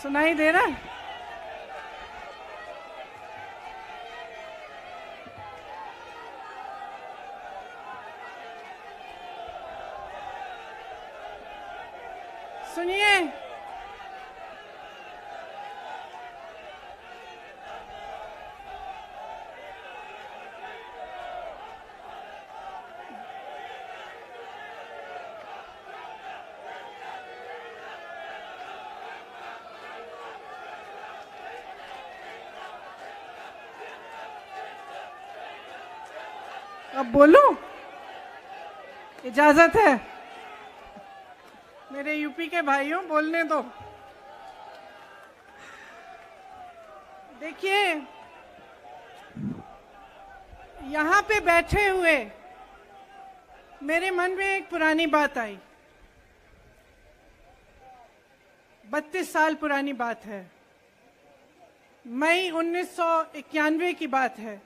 सुनाई दे रहा है? सुनिए, अब बोलूं? इजाजत है? मेरे यूपी के भाइयों, बोलने दो। देखिए, यहां पे बैठे हुए मेरे मन में एक पुरानी बात आई। 32 साल पुरानी बात है। मई 1991 की बात है।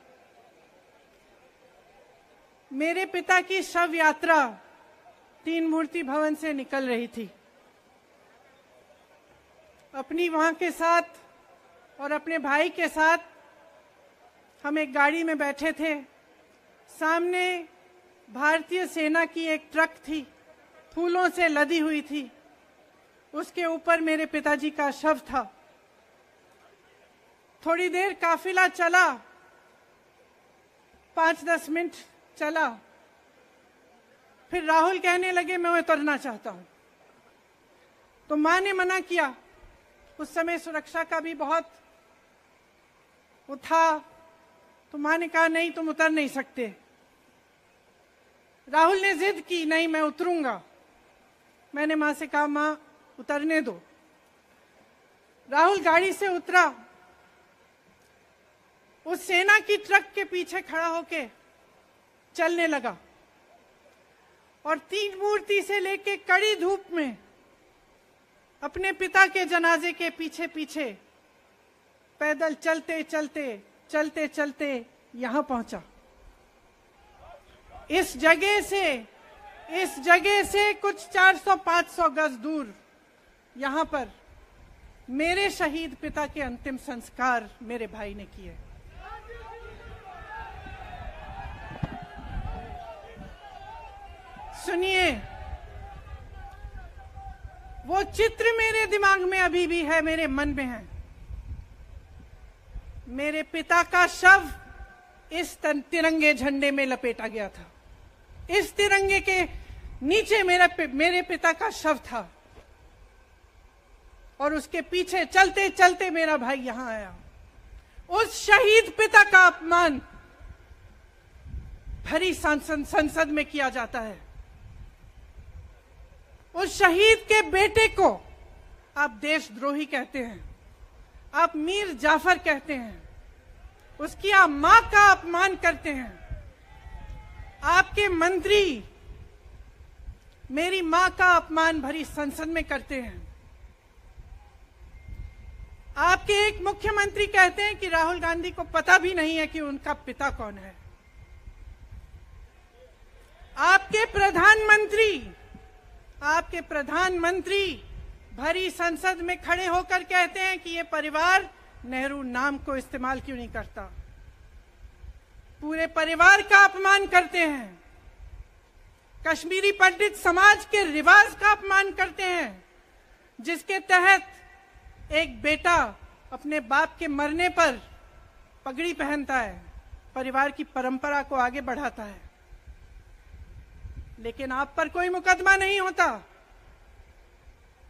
मेरे पिता की शव यात्रा तीन मूर्ति भवन से निकल रही थी। अपनी मां के साथ और अपने भाई के साथ हम एक गाड़ी में बैठे थे। सामने भारतीय सेना की एक ट्रक थी, फूलों से लदी हुई थी। उसके ऊपर मेरे पिताजी का शव था। थोड़ी देर काफिला चला, 5-10 मिनट चला। फिर राहुल कहने लगे मैं उतरना चाहता हूं। तो मां ने मना किया। उस समय सुरक्षा का भी बहुत वो था। तो मां ने कहा नहीं, तुम उतर नहीं सकते। राहुल ने जिद की, नहीं मैं उतरूंगा। मैंने मां से कहा मां उतरने दो। राहुल गाड़ी से उतरा। उस सेना की ट्रक के पीछे खड़ा होके चलने लगा और तीन मूर्ति से लेके कड़ी धूप में अपने पिता के जनाजे के पीछे पीछे पैदल चलते चलते चलते चलते यहां पहुंचा। इस जगह से कुछ 400-500 गज दूर यहां पर मेरे शहीद पिता के अंतिम संस्कार मेरे भाई ने किए। सुनिए, वो चित्र मेरे दिमाग में अभी भी है, मेरे मन में है। मेरे पिता का शव इस तिरंगे झंडे में लपेटा गया था। इस तिरंगे के नीचे मेरे पिता का शव था और उसके पीछे चलते चलते मेरा भाई यहां आया। उस शहीद पिता का अपमान भरी संसद में किया जाता है। उस शहीद के बेटे को आप देशद्रोही कहते हैं, आप मीर जाफर कहते हैं, उसकी आप मां का अपमान करते हैं। आपके मंत्री मेरी मां का अपमान भरी संसद में करते हैं। आपके एक मुख्यमंत्री कहते हैं कि राहुल गांधी को पता भी नहीं है कि उनका पिता कौन है। आपके प्रधानमंत्री भरी संसद में खड़े होकर कहते हैं कि ये परिवार नेहरू नाम को इस्तेमाल क्यों नहीं करता। पूरे परिवार का अपमान करते हैं। कश्मीरी पंडित समाज के रिवाज का अपमान करते हैं, जिसके तहत एक बेटा अपने बाप के मरने पर पगड़ी पहनता है, परिवार की परंपरा को आगे बढ़ाता है। लेकिन आप पर कोई मुकदमा नहीं होता।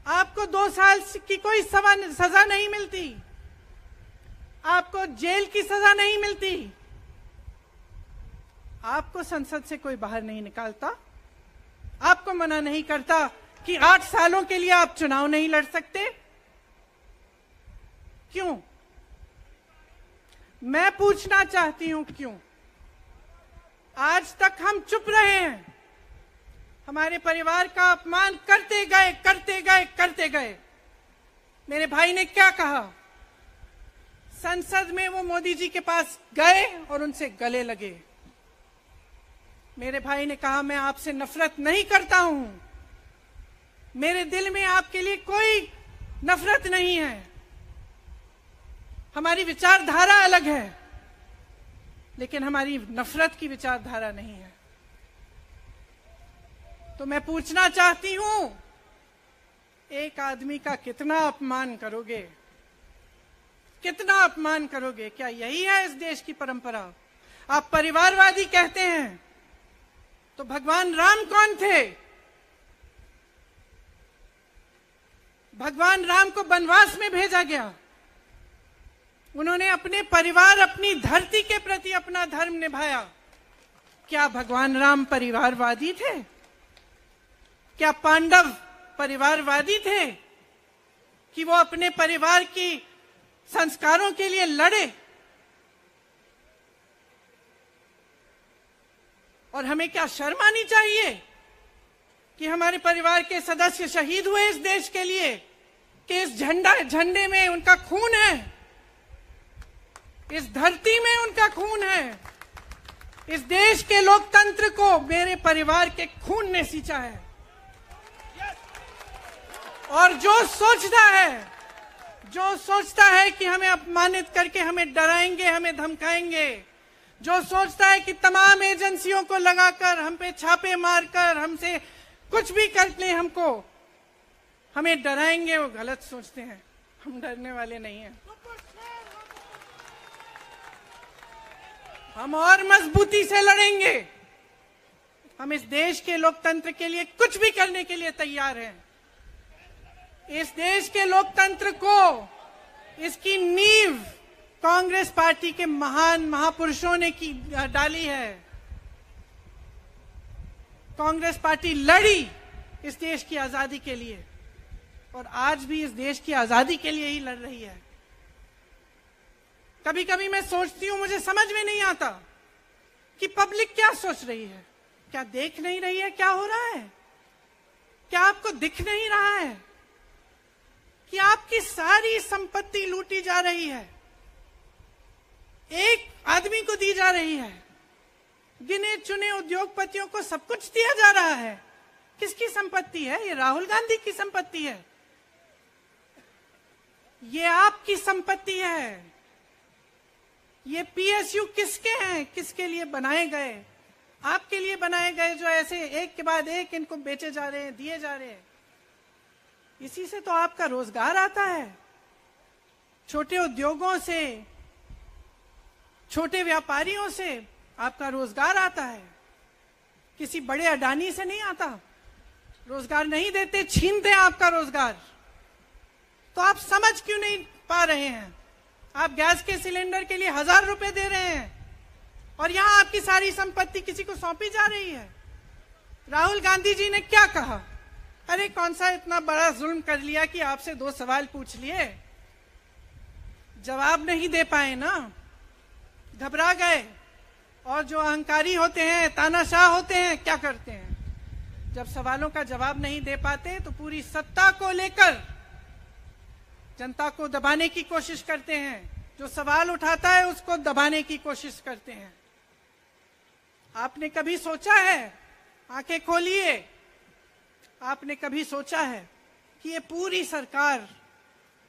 आपको 2 साल की कोई सजा नहीं मिलती। आपको जेल की सजा नहीं मिलती। आपको संसद से कोई बाहर नहीं निकालता। आपको मना नहीं करता कि 8 सालों के लिए आप चुनाव नहीं लड़ सकते। क्यों? मैं पूछना चाहती हूं, क्यों? आज तक हम चुप रहे हैं। हमारे परिवार का अपमान करते गए। मेरे भाई ने क्या कहा? संसद में वो मोदी जी के पास गए और उनसे गले लगे। मेरे भाई ने कहा मैं आपसे नफरत नहीं करता हूं, मेरे दिल में आपके लिए कोई नफरत नहीं है, हमारी विचारधारा अलग है, लेकिन हमारी नफरत की विचारधारा नहीं है। तो मैं पूछना चाहती हूं, एक आदमी का कितना अपमान करोगे? कितना अपमान करोगे? क्या यही है इस देश की परंपरा? आप परिवारवादी कहते हैं, तो भगवान राम कौन थे? भगवान राम को वनवास में भेजा गया, उन्होंने अपने परिवार, अपनी धरती के प्रति अपना धर्म निभाया। क्या भगवान राम परिवारवादी थे? क्या पांडव परिवारवादी थे कि वो अपने परिवार की संस्कारों के लिए लड़े? और हमें क्या शर्म आनी चाहिए कि हमारे परिवार के सदस्य शहीद हुए इस देश के लिए, कि इस झंडे में उनका खून है, इस धरती में उनका खून है, इस देश के लोकतंत्र को मेरे परिवार के खून ने सींचा है। और जो सोचता है कि हमें अपमानित करके हमें डराएंगे, हमें धमकाएंगे, जो सोचता है कि तमाम एजेंसियों को लगाकर हम पे छापे मारकर हमसे कुछ भी कर ले, हमको हमें डराएंगे, वो गलत सोचते हैं। हम डरने वाले नहीं हैं। हम और मजबूती से लड़ेंगे। हम इस देश के लोकतंत्र के लिए कुछ भी करने के लिए तैयार हैं। इस देश के लोकतंत्र को, इसकी नींव कांग्रेस पार्टी के महान महापुरुषों ने डाली है। कांग्रेस पार्टी लड़ी इस देश की आजादी के लिए, और आज भी इस देश की आजादी के लिए ही लड़ रही है। कभी कभी मैं सोचती हूं, मुझे समझ में नहीं आता कि पब्लिक क्या सोच रही है। क्या देख नहीं रही है क्या हो रहा है? क्या आपको दिख नहीं रहा है कि आपकी सारी संपत्ति लूटी जा रही है, एक आदमी को दी जा रही है, गिने चुने उद्योगपतियों को सब कुछ दिया जा रहा है? किसकी संपत्ति है? ये राहुल गांधी की संपत्ति है, ये आपकी संपत्ति है। ये पीएसयू किसके हैं? किसके लिए बनाए गए? आपके लिए बनाए गए, जो ऐसे एक के बाद एक इनको बेचे जा रहे हैं, दिए जा रहे हैं। इसी से तो आपका रोजगार आता है। छोटे उद्योगों से, छोटे व्यापारियों से आपका रोजगार आता है, किसी बड़े अडानी से नहीं आता। रोजगार नहीं देते, छीनते हैं आपका रोजगार। तो आप समझ क्यों नहीं पा रहे हैं? आप गैस के सिलेंडर के लिए 1000 रुपए दे रहे हैं, और यहां आपकी सारी संपत्ति किसी को सौंपी जा रही है। राहुल गांधी जी ने क्या कहा? अरे कौन सा इतना बड़ा जुल्म कर लिया कि आपसे 2 सवाल पूछ लिए, जवाब नहीं दे पाए ना, घबरा गए। और जो अहंकारी होते हैं, तानाशाह होते हैं, क्या करते हैं? जब सवालों का जवाब नहीं दे पाते तो पूरी सत्ता को लेकर जनता को दबाने की कोशिश करते हैं। जो सवाल उठाता है उसको दबाने की कोशिश करते हैं। आपने कभी सोचा है, आंखें खोलिए, आपने कभी सोचा है कि ये पूरी सरकार,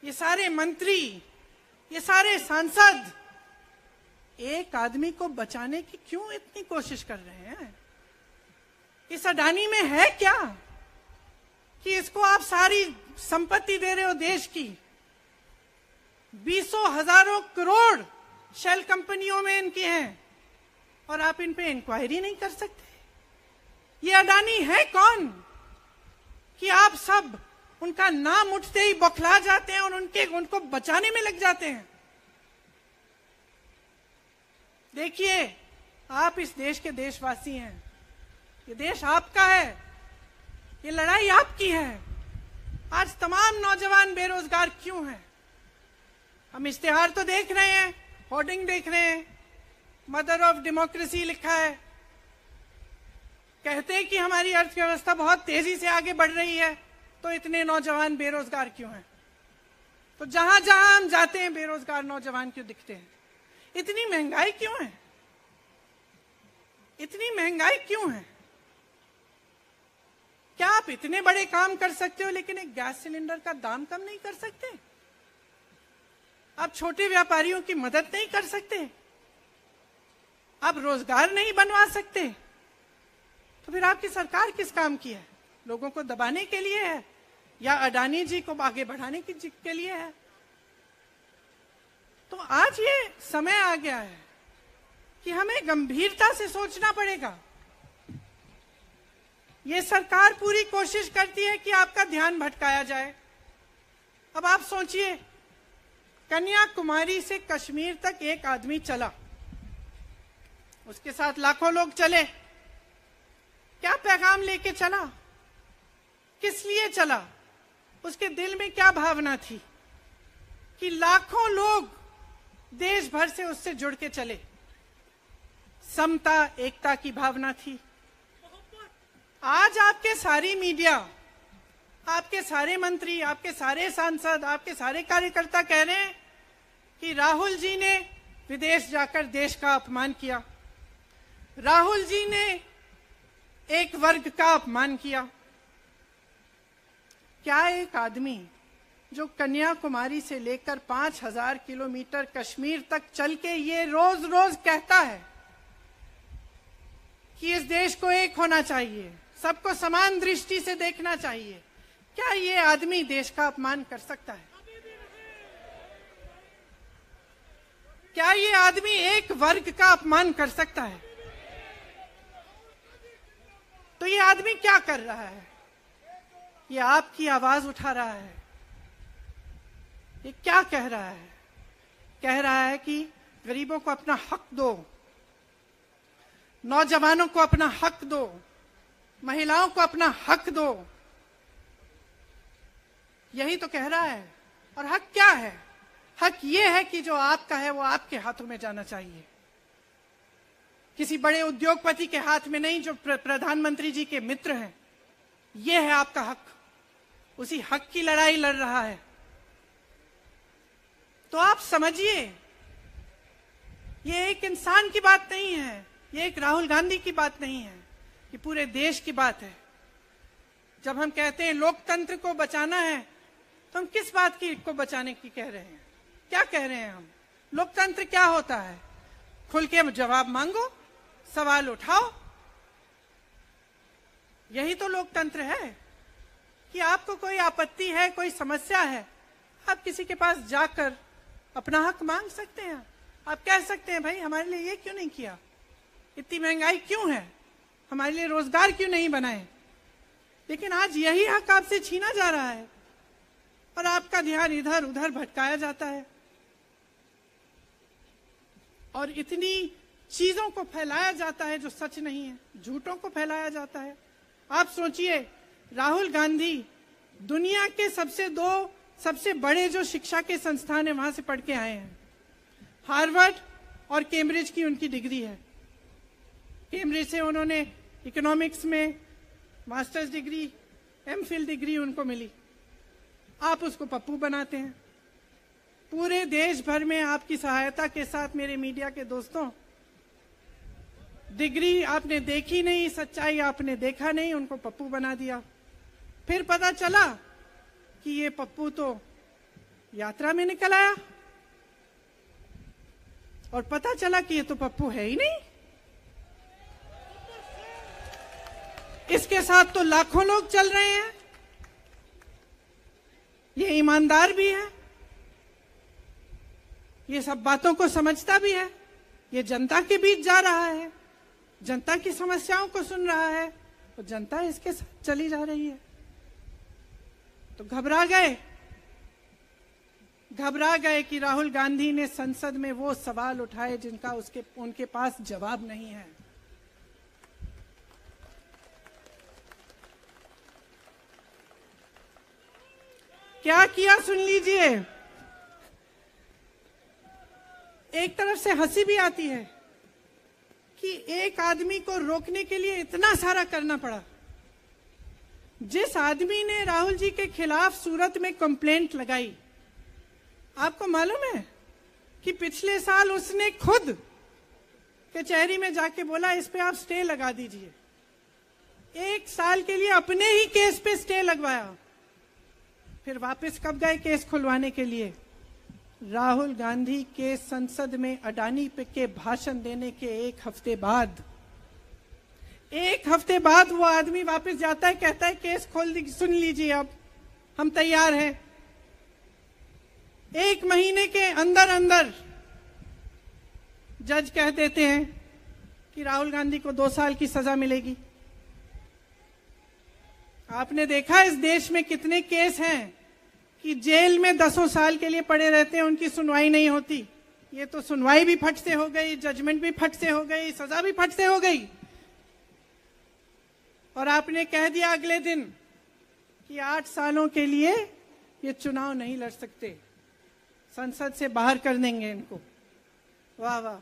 ये सारे मंत्री, ये सारे सांसद एक आदमी को बचाने की क्यों इतनी कोशिश कर रहे हैं? इस अडानी में है क्या कि इसको आप सारी संपत्ति दे रहे हो देश की? 20 हजारों करोड़ शेल कंपनियों में इनकी हैं, और आप इन पे इंक्वायरी नहीं कर सकते। ये अडानी है कौन कि आप सब उनका नाम उठते ही बौखला जाते हैं और उनको बचाने में लग जाते हैं? देखिए, आप इस देश के देशवासी हैं, ये देश आपका है, ये लड़ाई आपकी है। आज तमाम नौजवान बेरोजगार क्यों हैं? हम इश्तिहार तो देख रहे हैं, होर्डिंग देख रहे हैं, मदर ऑफ डेमोक्रेसी लिखा है, कहते हैं कि हमारी अर्थव्यवस्था बहुत तेजी से आगे बढ़ रही है, तो इतने नौजवान बेरोजगार क्यों हैं? तो जहां जहां हम जाते हैं बेरोजगार नौजवान क्यों दिखते हैं? इतनी महंगाई क्यों है? इतनी महंगाई क्यों है? क्या आप इतने बड़े काम कर सकते हो लेकिन एक गैस सिलेंडर का दाम कम नहीं कर सकते? आप छोटे व्यापारियों की मदद नहीं कर सकते? आप रोजगार नहीं बनवा सकते? तो फिर आपकी सरकार किस काम की है? लोगों को दबाने के लिए है या अडानी जी को आगे बढ़ाने के लिए है? तो आज ये समय आ गया है कि हमें गंभीरता से सोचना पड़ेगा। ये सरकार पूरी कोशिश करती है कि आपका ध्यान भटकाया जाए। अब आप सोचिए, कन्याकुमारी से कश्मीर तक एक आदमी चला, उसके साथ लाखों लोग चले। क्या पैगाम लेके चला? किस लिए चला? उसके दिल में क्या भावना थी कि लाखों लोग देश भर से उससे जुड़ के चले? समता, एकता की भावना थी। आज आपके सारी मीडिया, आपके सारे मंत्री, आपके सारे सांसद, आपके सारे कार्यकर्ता कह रहे हैं कि राहुल जी ने विदेश जाकर देश का अपमान किया, राहुल जी ने एक वर्ग का अपमान किया। क्या एक आदमी जो कन्याकुमारी से लेकर 5000 किलोमीटर कश्मीर तक चल के ये रोज रोज कहता है कि इस देश को एक होना चाहिए, सबको समान दृष्टि से देखना चाहिए, क्या ये आदमी देश का अपमान कर सकता है? क्या ये आदमी एक वर्ग का अपमान कर सकता है? तो ये आदमी क्या कर रहा है? ये आपकी आवाज उठा रहा है। ये क्या कह रहा है? कह रहा है कि गरीबों को अपना हक दो, नौजवानों को अपना हक दो, महिलाओं को अपना हक दो। यही तो कह रहा है। और हक क्या है? हक ये है कि जो आपका है वो आपके हाथों में जाना चाहिए, किसी बड़े उद्योगपति के हाथ में नहीं, जो प्रधानमंत्री जी के मित्र हैं। ये है आपका हक। उसी हक की लड़ाई लड़ रहा है। तो आप समझिए, ये एक इंसान की बात नहीं है, ये एक राहुल गांधी की बात नहीं है, ये पूरे देश की बात है। जब हम कहते हैं लोकतंत्र को बचाना है, तो हम किस बात को बचाने की कह रहे हैं? क्या कह रहे हैं हम? लोकतंत्र क्या होता है? खुल के जवाब मांगो, सवाल उठाओ। यही तो लोकतंत्र है कि आपको कोई आपत्ति है, कोई समस्या है, आप किसी के पास जाकर अपना हक मांग सकते हैं। आप कह सकते हैं, भाई हमारे लिए ये क्यों नहीं किया, इतनी महंगाई क्यों है, हमारे लिए रोजगार क्यों नहीं बनाए। लेकिन आज यही हक आपसे छीना जा रहा है और आपका ध्यान इधर उधर भटकाया जाता है और इतनी चीजों को फैलाया जाता है जो सच नहीं है, झूठों को फैलाया जाता है। आप सोचिए, राहुल गांधी दुनिया के सबसे बड़े जो शिक्षा के संस्थान है वहां से पढ़ के आए हैं। हार्वर्ड और कैम्ब्रिज की उनकी डिग्री है। कैम्ब्रिज से उन्होंने इकोनॉमिक्स में मास्टर्स डिग्री, एमफिल डिग्री उनको मिली। आप उसको पप्पू बनाते हैं। पूरे देश भर में आपकी सहायता के साथ मेरे मीडिया के दोस्तों, डिग्री आपने देखी नहीं, सच्चाई आपने देखा नहीं, उनको पप्पू बना दिया। फिर पता चला कि ये पप्पू तो यात्रा में निकल आया और पता चला कि ये तो पप्पू है ही नहीं। इसके साथ तो लाखों लोग चल रहे हैं। ये ईमानदार भी है, ये सब बातों को समझता भी है, ये जनता के बीच जा रहा है, जनता की समस्याओं को सुन रहा है, तो जनता इसके साथ चली जा रही है। तो घबरा गए कि राहुल गांधी ने संसद में वो सवाल उठाए जिनका उनके पास जवाब नहीं है। क्या किया सुन लीजिए। एक तरफ से हंसी भी आती है कि एक आदमी को रोकने के लिए इतना सारा करना पड़ा। जिस आदमी ने राहुल जी के खिलाफ सूरत में कंप्लेंट लगाई, आपको मालूम है कि पिछले साल उसने खुद कचहरी में जाके बोला इस पे आप स्टे लगा दीजिए। 1 साल के लिए अपने ही केस पे स्टे लगवाया। फिर वापस कब गए केस खुलवाने के लिए? राहुल गांधी के संसद में अडानी के भाषण देने के एक हफ्ते बाद वो आदमी वापस जाता है, कहता है केस खोल दी, सुन लीजिए, अब हम तैयार हैं। 1 महीने के अंदर अंदर जज कह देते हैं कि राहुल गांधी को 2 साल की सजा मिलेगी। आपने देखा इस देश में कितने केस हैं कि जेल में 10 साल के लिए पड़े रहते हैं, उनकी सुनवाई नहीं होती। ये तो सुनवाई भी फट से हो गई, जजमेंट भी फट से हो गई, सजा भी फट से हो गई। और आपने कह दिया अगले दिन कि 8 सालों के लिए ये चुनाव नहीं लड़ सकते, संसद से बाहर कर देंगे इनको। वाह वाह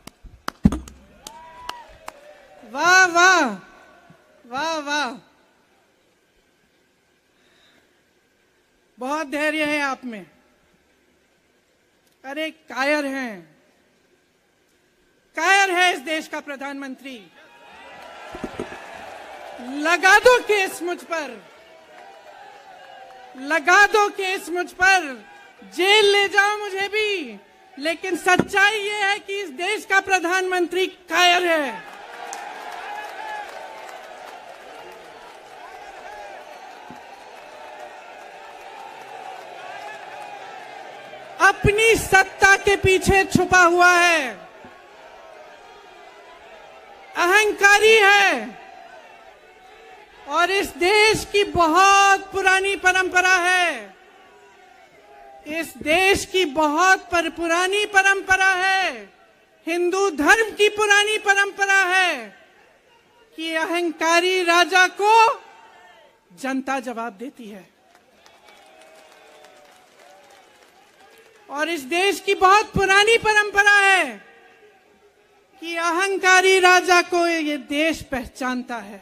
वाह वाह वाह वाह, बहुत धैर्य है आप में। अरे कायर है इस देश का प्रधानमंत्री। लगा दो केस मुझ पर, लगा दो केस मुझ पर, जेल ले जाओ मुझे भी, लेकिन सच्चाई ये है कि इस देश का प्रधानमंत्री कायर है। अपनी सत्ता के पीछे छुपा हुआ है, अहंकारी है, और इस देश की बहुत पुरानी परंपरा है, इस देश की बहुत पुरानी परंपरा है, हिंदू धर्म की पुरानी परंपरा है कि अहंकारी राजा को जनता जवाब देती है। और इस देश की बहुत पुरानी परंपरा है कि अहंकारी राजा को ये देश पहचानता है।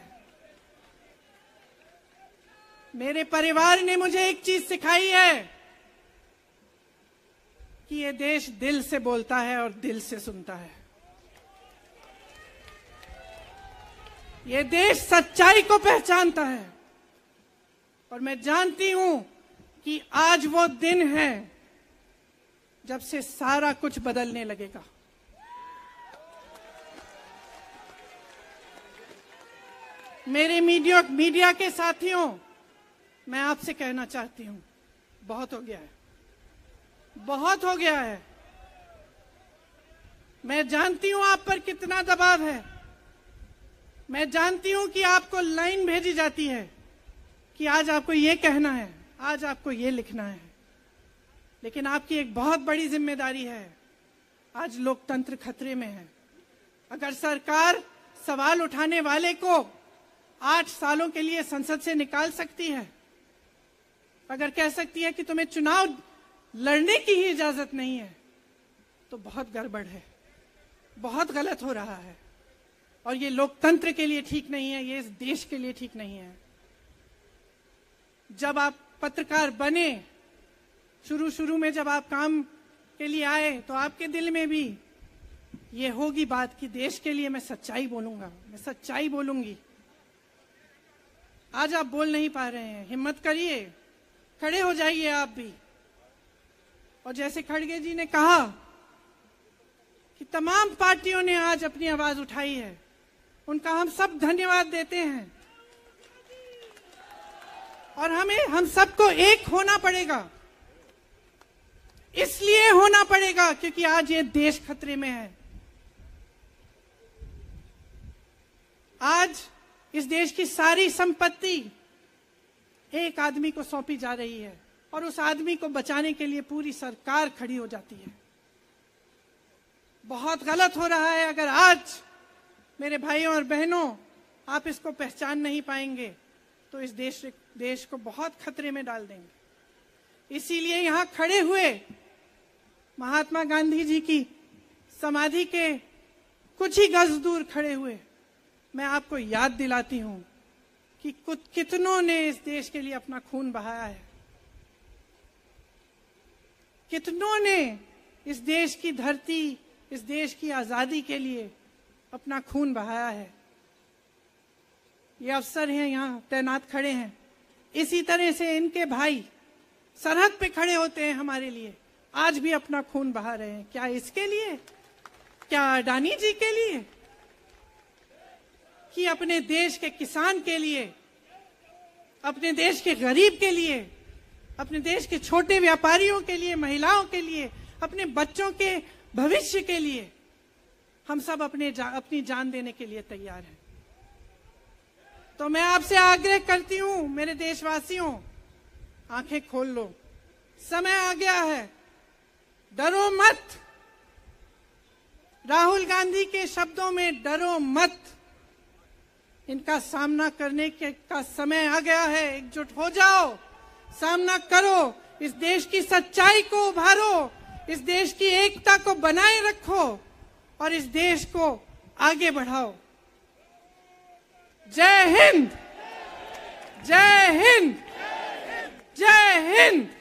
मेरे परिवार ने मुझे एक चीज सिखाई है कि ये देश दिल से बोलता है और दिल से सुनता है। ये देश सच्चाई को पहचानता है, और मैं जानती हूं कि आज वो दिन है जब से सारा कुछ बदलने लगेगा। मेरे मीडिया के साथियों, मैं आपसे कहना चाहती हूं, बहुत हो गया है, बहुत हो गया है। मैं जानती हूं आप पर कितना दबाव है, मैं जानती हूं कि आपको लाइन भेजी जाती है कि आज आपको ये कहना है, आज आपको ये लिखना है, लेकिन आपकी एक बहुत बड़ी जिम्मेदारी है। आज लोकतंत्र खतरे में है। अगर सरकार सवाल उठाने वाले को 8 सालों के लिए संसद से निकाल सकती है, अगर कह सकती है कि तुम्हें चुनाव लड़ने की ही इजाजत नहीं है, तो बहुत गड़बड़ है, बहुत गलत हो रहा है, और ये लोकतंत्र के लिए ठीक नहीं है, ये इस देश के लिए ठीक नहीं है। जब आप पत्रकार बने, शुरू में जब आप काम के लिए आए, तो आपके दिल में भी ये होगी बात कि देश के लिए मैं सच्चाई बोलूंगा, मैं सच्चाई बोलूंगी। आज आप बोल नहीं पा रहे हैं, हिम्मत करिए, खड़े हो जाइए आप भी। और जैसे खड़गे जी ने कहा कि तमाम पार्टियों ने आज अपनी आवाज उठाई है, उनका हम सब धन्यवाद देते हैं। और हम सबको एक होना पड़ेगा, इसलिए होना पड़ेगा क्योंकि आज ये देश खतरे में है। आज इस देश की सारी संपत्ति एक आदमी को सौंपी जा रही है, और उस आदमी को बचाने के लिए पूरी सरकार खड़ी हो जाती है। बहुत गलत हो रहा है। अगर आज मेरे भाइयों और बहनों आप इसको पहचान नहीं पाएंगे, तो इस देश को बहुत खतरे में डाल देंगे। इसीलिए यहां खड़े हुए महात्मा गांधी जी की समाधि के कुछ ही गज दूर खड़े हुए मैं आपको याद दिलाती हूं कि कितनों ने इस देश के लिए अपना खून बहाया है, कितनों ने इस देश की धरती, इस देश की आजादी के लिए अपना खून बहाया है। ये अफसर हैं यहाँ तैनात खड़े हैं, इसी तरह से इनके भाई सरहद पे खड़े होते हैं हमारे लिए, आज भी अपना खून बहा रहे हैं। क्या इसके लिए? क्या अडानी जी के लिए? कि अपने देश के किसान के लिए, अपने देश के गरीब के लिए, अपने देश के छोटे व्यापारियों के लिए, महिलाओं के लिए, अपने बच्चों के भविष्य के लिए हम सब अपनी जान देने के लिए तैयार हैं। तो मैं आपसे आग्रह करती हूं, मेरे देशवासियों, आंखें खोल लो, समय आ गया है, डरो मत। राहुल गांधी के शब्दों में डरो मत, इनका सामना करने का समय आ गया है। एकजुट हो जाओ, सामना करो, इस देश की सच्चाई को उभारो, इस देश की एकता को बनाए रखो और इस देश को आगे बढ़ाओ। जय हिंद, जय हिंद, जय हिंद।